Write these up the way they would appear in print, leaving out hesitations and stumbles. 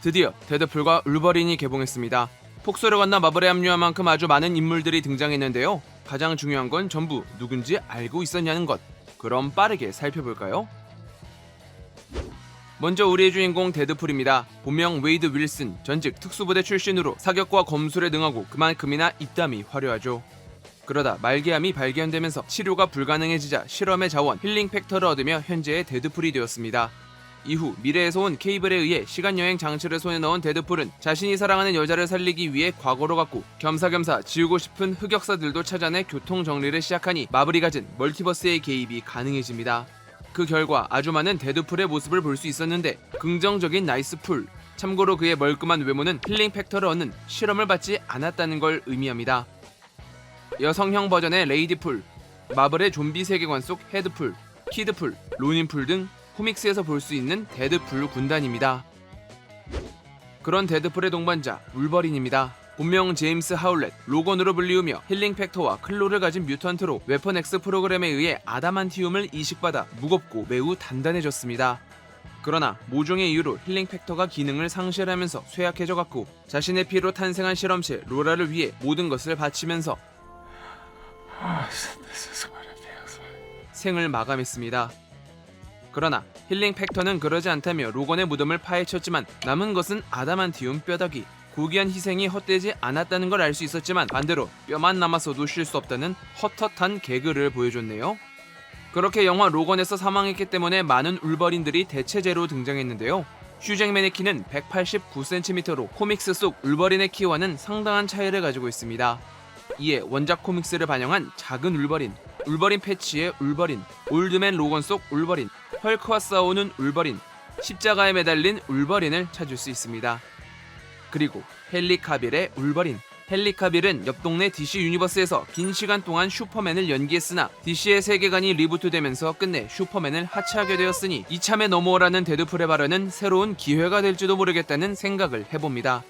드디어 데드풀과 울버린이 개봉했습니다. 폭소를 건너 마블에 합류한 만큼 아주 많은 인물들이 등장했는데요. 가장 중요한 건 전부 누군지 알고 있었냐는 것. 그럼 빠르게 살펴볼까요? 먼저 우리의 주인공 데드풀입니다. 본명 웨이드 윌슨, 전직 특수부대 출신으로 사격과 검술에 능하고 그만큼이나 입담이 화려하죠. 그러다 말기암이 발견되면서 치료가 불가능해지자 실험의 자원 힐링 팩터를 얻으며 현재의 데드풀이 되었습니다. 이후 미래에서 온 케이블에 의해 시간여행 장치를 손에 넣은 데드풀은 자신이 사랑하는 여자를 살리기 위해 과거로 갔고 겸사겸사 지우고 싶은 흑역사들도 찾아내 교통정리를 시작하니 마블이 가진 멀티버스의 개입이 가능해집니다. 그 결과 아주 많은 데드풀의 모습을 볼 수 있었는데 긍정적인 나이스풀, 참고로 그의 멀끔한 외모는 힐링 팩터를 얻는 실험을 받지 않았다는 걸 의미합니다. 여성형 버전의 레이디풀, 마블의 좀비 세계관 속 헤드풀, 키드풀, 로닌풀 등 코믹스에서 볼 수 있는 데드풀 군단입니다. 그런 데드풀의 동반자 울버린입니다. 본명 제임스 하울렛, 로건으로 불리우며 힐링 팩터와 클로를 가진 뮤턴트로 웨펀 X 프로그램에 의해 아다만티움을 이식받아 무겁고 매우 단단해졌습니다. 그러나 모종의 이유로 힐링 팩터가 기능을 상실하면서 쇠약해져갔고 자신의 피로 탄생한 실험체 로라를 위해 모든 것을 바치면서 생을 마감했습니다. 그러나 힐링 팩터는 그러지 않다며 로건의 무덤을 파헤쳤지만 남은 것은 아다만티움 뼈다귀. 고귀한 희생이 헛되지 않았다는 걸 알 수 있었지만 반대로 뼈만 남았어도 쉴 수 없다는 헛헛한 개그를 보여줬네요. 그렇게 영화 로건에서 사망했기 때문에 많은 울버린들이 대체제로 등장했는데요. 휴잭맨의 키는 189cm로 코믹스 속 울버린의 키와는 상당한 차이를 가지고 있습니다. 이에 원작 코믹스를 반영한 작은 울버린, 울버린 패치의 울버린, 올드맨 로건 속 울버린, 헐크와 싸우는 울버린, 십자가에 매달린 울버린을 찾을 수 있습니다. 그리고 헨리 카빌의 울버린. 헨리 카빌은 옆 동네 DC 유니버스에서 긴 시간 동안 슈퍼맨을 연기했으나 DC의 세계관이 리부트되면서 끝내 슈퍼맨을 하차하게 되었으니 이참에 넘어오라는 데드풀의 발언은 새로운 기회가 될지도 모르겠다는 생각을 해봅니다.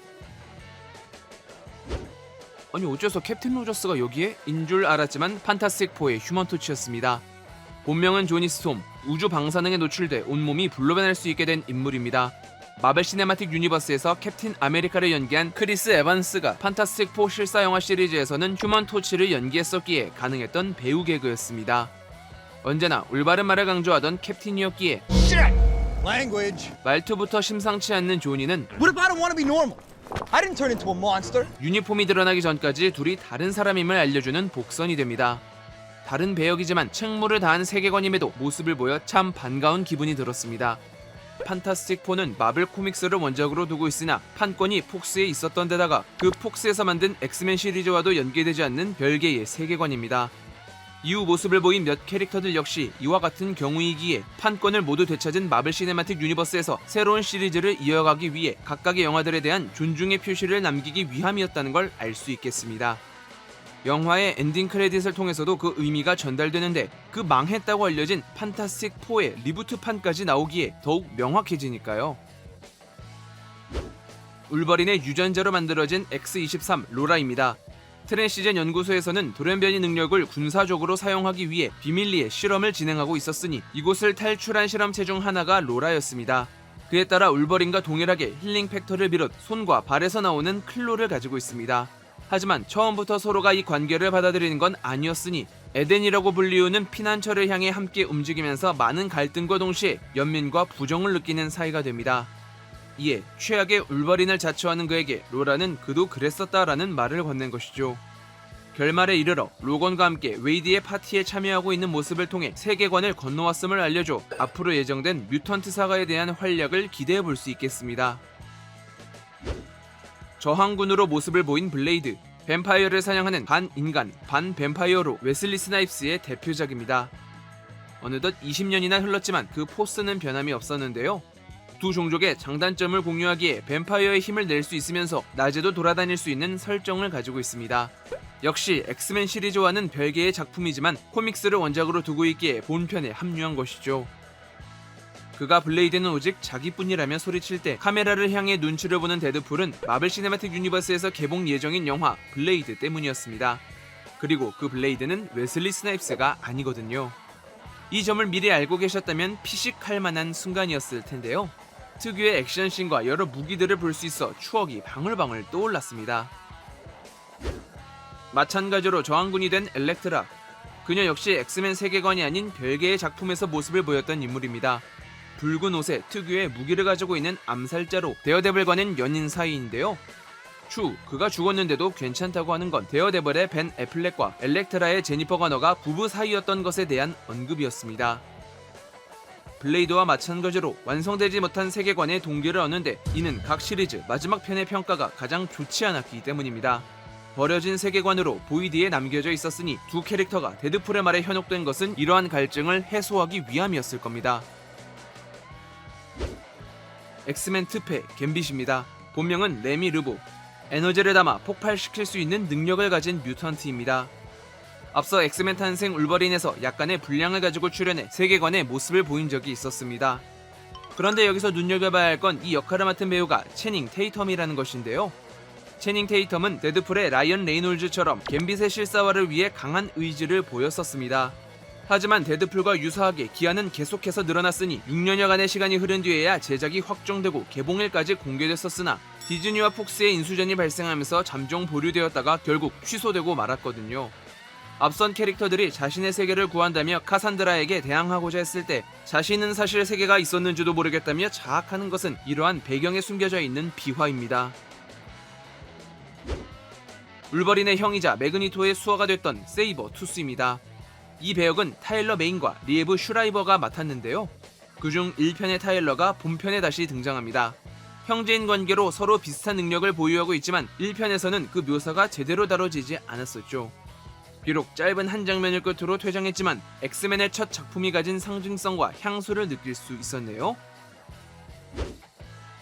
아니 어째서 캡틴 로저스가 여기에? 인 줄 알았지만 판타스틱4의 휴먼토치였습니다. 본명은 조니 스톰, 우주 방사능에 노출돼 온몸이 불로변할 수 있게 된 인물입니다. 마블 시네마틱 유니버스에서 캡틴 아메리카를 연기한 크리스 에반스가 판타스틱4 실사영화 시리즈에서는 휴먼토치를 연기했었기에 가능했던 배우 개그였습니다. 언제나 올바른 말을 강조하던 캡틴이었기에 말투부터 심상치 않는 조니는 What if I don't want to be normal? I didn't turn into a monster. 유니폼이 드러나기 전까지 둘이 다른 사람임을 알려주는 복선이 됩니다. 다른 배역이지만 책무를 다한 세계관임에도 모습을 보여 참 반가운 기분이 들었습니다. 판타스틱4는 마블 코믹스를 원작으로 두고 있으나 판권이 폭스에 있었던 데다가 그 폭스에서 만든 엑스맨 시리즈와도 연계되지 않는 별개의 세계관입니다. 이후 모습을 보인 몇 캐릭터들 역시 이와 같은 경우이기에 판권을 모두 되찾은 마블 시네마틱 유니버스에서 새로운 시리즈를 이어가기 위해 각각의 영화들에 대한 존중의 표시를 남기기 위함이었다는 걸 알 수 있겠습니다. 영화의 엔딩 크레딧을 통해서도 그 의미가 전달되는데 그 망했다고 알려진 판타스틱4의 리부트판까지 나오기에 더욱 명확해지니까요. 울버린의 유전자로 만들어진 X-23 로라입니다. 트랜시젠 연구소에서는 돌연변이 능력을 군사적으로 사용하기 위해 비밀리에 실험을 진행하고 있었으니 이곳을 탈출한 실험체 중 하나가 로라였습니다. 그에 따라 울버린과 동일하게 힐링 팩터를 비롯 손과 발에서 나오는 클로를 가지고 있습니다. 하지만 처음부터 서로가 이 관계를 받아들이는 건 아니었으니 에덴이라고 불리우는 피난처를 향해 함께 움직이면서 많은 갈등과 동시에 연민과 부정을 느끼는 사이가 됩니다. 이에 최악의 울버린을 자처하는 그에게 로라는 그도 그랬었다라는 말을 건넨 것이죠. 결말에 이르러 로건과 함께 웨이드의 파티에 참여하고 있는 모습을 통해 세계관을 건너왔음을 알려줘 앞으로 예정된 뮤턴트 사가에 대한 활약을 기대해볼 수 있겠습니다. 저항군으로 모습을 보인 블레이드, 뱀파이어를 사냥하는 반 인간, 반 뱀파이어로 웨슬리 스나이프스의 대표작입니다. 어느덧 20년이나 흘렀지만 그 포스는 변함이 없었는데요. 두 종족의 장단점을 공유하기에 뱀파이어의 힘을 낼 수 있으면서 낮에도 돌아다닐 수 있는 설정을 가지고 있습니다. 역시 엑스맨 시리즈와는 별개의 작품이지만 코믹스를 원작으로 두고 있기에 본편에 합류한 것이죠. 그가 블레이드는 오직 자기뿐이라며 소리칠 때 카메라를 향해 눈치를 보는 데드풀은 마블 시네마틱 유니버스에서 개봉 예정인 영화 블레이드 때문이었습니다. 그리고 그 블레이드는 웨슬리 스나이프스가 아니거든요. 이 점을 미리 알고 계셨다면 피식할 만한 순간이었을 텐데요. 특유의 액션씬과 여러 무기들을 볼 수 있어 추억이 방울방울 떠올랐습니다. 마찬가지로 저항군이 된 엘렉트라. 그녀 역시 엑스맨 세계관이 아닌 별개의 작품에서 모습을 보였던 인물입니다. 붉은 옷에 특유의 무기를 가지고 있는 암살자로 데어데블과는 연인 사이인데요. 그가 죽었는데도 괜찮다고 하는 건 데어데블의 벤 애플렉과 엘렉트라의 제니퍼 가너가 부부 사이였던 것에 대한 언급이었습니다. 블레이드와 마찬가지로 완성되지 못한 세계관의 동기를 얻는데 이는 각 시리즈 마지막 편의 평가가 가장 좋지 않았기 때문입니다. 버려진 세계관으로 보이드에 남겨져 있었으니 두 캐릭터가 데드풀의 말에 현혹된 것은 이러한 갈증을 해소하기 위함이었을 겁니다. 엑스맨 특패 갬빗입니다. 본명은 레미 르보. 에너지를 담아 폭발시킬 수 있는 능력을 가진 뮤턴트입니다. 앞서 엑스맨 탄생 울버린에서 약간의 분량을 가지고 출연해 세계관의 모습을 보인 적이 있었습니다. 그런데 여기서 눈여겨봐야 할 건 이 역할을 맡은 배우가 채닝 테이텀이라는 것인데요. 채닝 테이텀은 데드풀의 라이언 레이놀즈처럼 갬빗의 실사화를 위해 강한 의지를 보였었습니다. 하지만 데드풀과 유사하게 기한은 계속해서 늘어났으니 6년여간의 시간이 흐른 뒤에야 제작이 확정되고 개봉일까지 공개됐었으나 디즈니와 폭스의 인수전이 발생하면서 잠정 보류되었다가 결국 취소되고 말았거든요. 앞선 캐릭터들이 자신의 세계를 구한다며 카산드라에게 대항하고자 했을 때 자신은 사실 세계가 있었는지도 모르겠다며 자학하는 것은 이러한 배경에 숨겨져 있는 비화입니다. 울버린의 형이자 매그니토의 수호가 됐던 세이버 투스입니다. 이 배역은 타일러 메인과 리에브 슈라이버가 맡았는데요. 그중 1편의 타일러가 본편에 다시 등장합니다. 형제인 관계로 서로 비슷한 능력을 보유하고 있지만 1편에서는 그 묘사가 제대로 다뤄지지 않았었죠. 비록 짧은 한 장면을 끝으로 퇴장했지만 엑스맨의 첫 작품이 가진 상징성과 향수를 느낄 수 있었네요.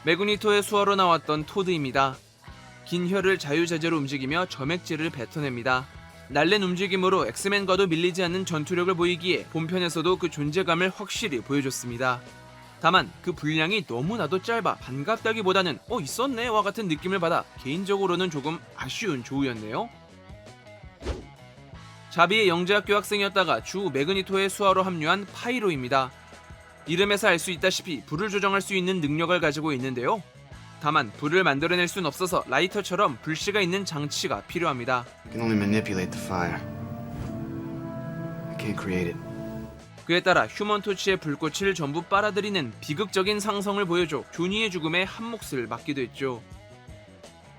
매그니토의 수호로 나왔던 토드입니다. 긴 혀를 자유자재로 움직이며 점액질을 뱉어냅니다. 날랜 움직임으로 엑스맨과도 밀리지 않는 전투력을 보이기에 본편에서도 그 존재감을 확실히 보여줬습니다. 다만 그 분량이 너무나도 짧아 반갑다기보다는 있었네 와 같은 느낌을 받아 개인적으로는 조금 아쉬운 조우였네요. 자비의 영재학교 학생이었다가 주 매그니토의 수하로 합류한 파이로입니다. 이름에서 알 수 있다시피 불을 조정할 수 있는 능력을 가지고 있는데요. 다만 불을 만들어낼 순 없어서 라이터처럼 불씨가 있는 장치가 필요합니다. I can only manipulate the fire. I can't create it. 그에 따라 휴먼 토치의 불꽃을 전부 빨아들이는 비극적인 상성을 보여줘 조니의 죽음에 한몫을 맡기도 했죠.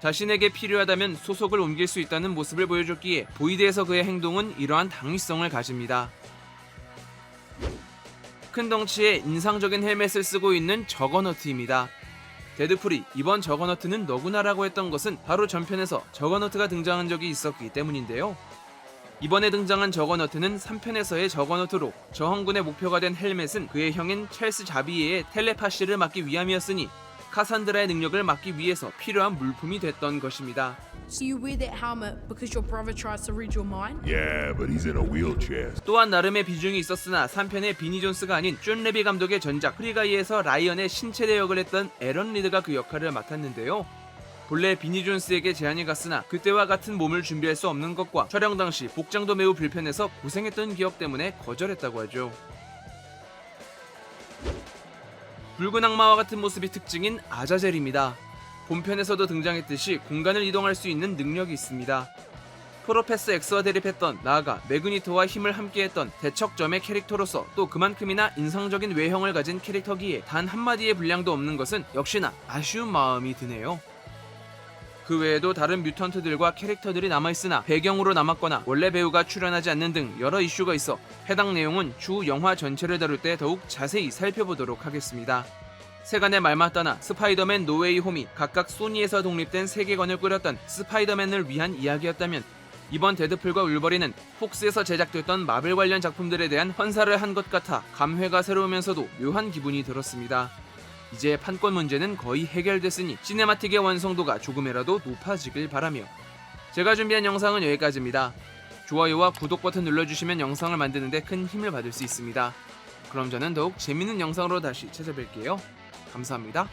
자신에게 필요하다면 소속을 옮길 수 있다는 모습을 보여줬기에 보이드에서 그의 행동은 이러한 당위성을 가집니다. 큰 덩치에 인상적인 헬멧을 쓰고 있는 저거너트입니다. 데드풀이 이번 저거너트는 너구나라고 했던 것은 바로 전편에서 저거너트가 등장한 적이 있었기 때문인데요. 이번에 등장한 저거너트는 3편에서의 저거너트로 저항군의 목표가 된 헬멧은 그의 형인 찰스 자비에의 텔레파시를 막기 위함이었으니 카산드라의 능력을 막기 위해서 필요한 물품이 됐던 것입니다. So you wear that helmet because your brother tries to read your mind? Yeah, but he's in a wheelchair. 또한 나름의 비중이 있었으나 3편의 비니 존스가 아닌 존 레비 감독의 전작 프리가이에서 라이언의 신체대 역을 했던 에런 리드가 그 역할을 맡았는데요. 본래 비니 존스에게 제안이 갔으나 그때와 같은 몸을 준비할 수 없는 것과 촬영 당시 복장도 매우 불편해서 고생했던 기억 때문에 거절했다고 하죠. 붉은 악마와 같은 모습이 특징인 아자젤입니다. 본편에서도 등장했듯이 공간을 이동할 수 있는 능력이 있습니다. 프로페서 X와 대립했던 나아가 매그니토와 힘을 함께했던 대척점의 캐릭터로서 또 그만큼이나 인상적인 외형을 가진 캐릭터기에 단 한마디의 분량도 없는 것은 역시나 아쉬운 마음이 드네요. 그 외에도 다른 뮤턴트들과 캐릭터들이 남아있으나 배경으로 남았거나 원래 배우가 출연하지 않는 등 여러 이슈가 있어 해당 내용은 추후 영화 전체를 다룰 때 더욱 자세히 살펴보도록 하겠습니다. 세간의 말마따나 스파이더맨 노웨이 홈이 각각 소니에서 독립된 세계관을 꾸렸던 스파이더맨을 위한 이야기였다면 이번 데드풀과 울버린은 폭스에서 제작됐던 마블 관련 작품들에 대한 헌사를 한 것 같아 감회가 새로우면서도 묘한 기분이 들었습니다. 이제 판권 문제는 거의 해결됐으니 시네마틱의 완성도가 조금이라도 높아지길 바라며 제가 준비한 영상은 여기까지입니다. 좋아요와 구독 버튼 눌러주시면 영상을 만드는데 큰 힘을 받을 수 있습니다. 그럼 저는 더욱 재밌는 영상으로 다시 찾아뵐게요. 감사합니다.